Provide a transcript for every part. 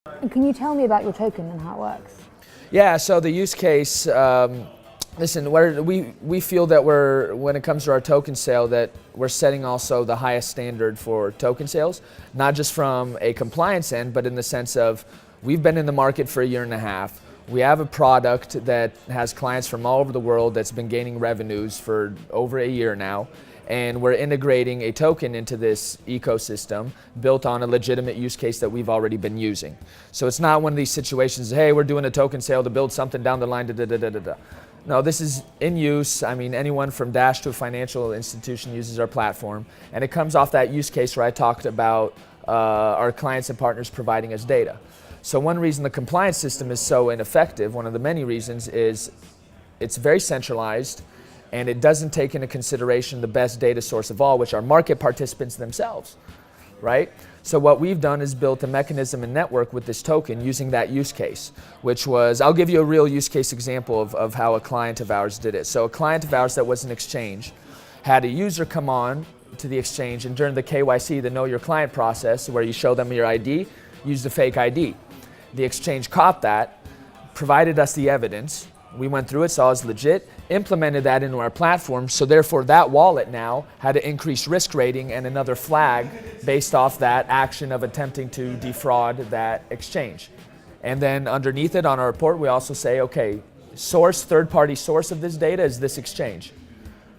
And can you tell me about your token and how it works? Yeah, so the use case, listen, we feel that when it comes to our token sale, that we're setting also the highest standard for token sales, not just from a compliance end, but in the sense of we've been in the market for 1.5 years. We have a product that has clients from all over the world that's been gaining revenues for over 1 year now. And we're integrating a token into this ecosystem built on a legitimate use case that we've already been using. So it's not one of these situations, hey, we're doing a token sale to build something down the line, da-da-da-da-da-da. No, this is in use. I mean, anyone from Dash to a financial institution uses our platform. And it comes off that use case where I talked about our clients and partners providing us data. So one reason the compliance system is so ineffective, one of the many reasons, is it's very centralized, and it doesn't take into consideration the best data source of all, which are market participants themselves, right? So what we've done is built a mechanism and network with this token using that use case, which was, I'll give you a real use case example of how a client of ours did it. So a client of ours that was an exchange had a user come on to the exchange, and during the KYC, the Know Your Client process, where you show them your ID, use the fake ID. The exchange caught that, provided us the evidence. We went through it, saw it was legit, implemented that into our platform, so therefore that wallet now had an increased risk rating and another flag based off that action of attempting to defraud that exchange. And then underneath it on our report, we also say, okay, source, third-party source of this data is this exchange,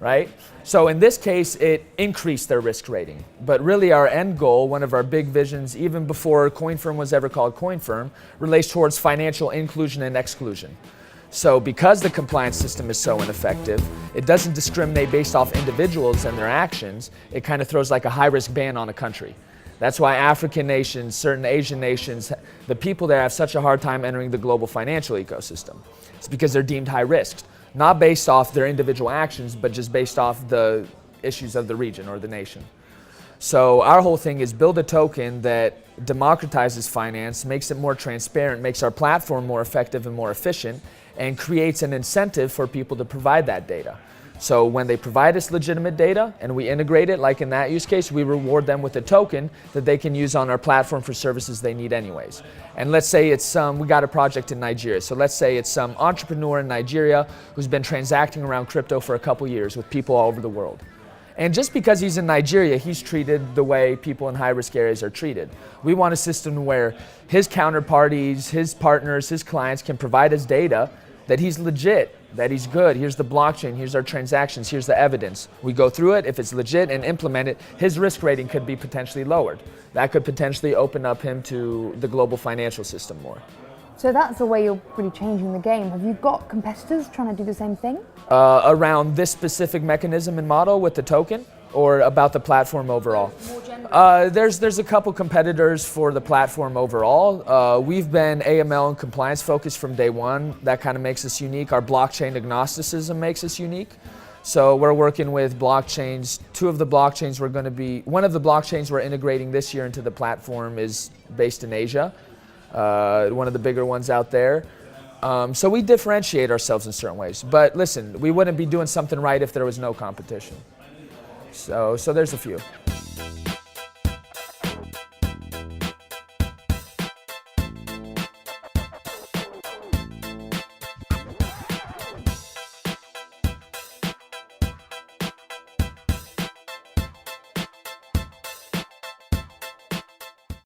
right? So in this case, it increased their risk rating. But really our end goal, one of our big visions, even before Coinfirm was ever called Coinfirm, relates towards financial inclusion and exclusion. So because the compliance system is so ineffective, it doesn't discriminate based off individuals and their actions. It kind of throws like a high-risk ban on a country. That's why African nations, certain Asian nations, the people there have such a hard time entering the global financial ecosystem. It's because they're deemed high risk, not based off their individual actions, but just based off the issues of the region or the nation. So our whole thing is build a token that democratizes finance, makes it more transparent, makes our platform more effective and more efficient, and creates an incentive for people to provide that data. So when they provide us legitimate data and we integrate it, like in that use case, we reward them with a token that they can use on our platform for services they need anyways. And let's say it's we got a project in Nigeria. So let's say it's some entrepreneur in Nigeria who's been transacting around crypto for a couple years with people all over the world. And just because he's in Nigeria, he's treated the way people in high-risk areas are treated. We want a system where his counterparties, his partners, his clients can provide us data that he's legit, that he's good. Here's the blockchain, here's our transactions, here's the evidence. We go through it, if it's legit and implement it, his risk rating could be potentially lowered. That could potentially open up him to the global financial system more. So that's the way you're really changing the game. Have you got competitors trying to do the same thing? Around this specific mechanism and model with the token, or about the platform overall? More generally. There's a couple competitors for the platform overall. We've been AML and compliance focused from day one. That kind of makes us unique. Our blockchain agnosticism makes us unique. So we're working with blockchains. One of the blockchains we're integrating this year into the platform is based in Asia. One of the bigger ones out there. So we differentiate ourselves in certain ways. But listen, we wouldn't be doing something right if there was no competition. So there's a few.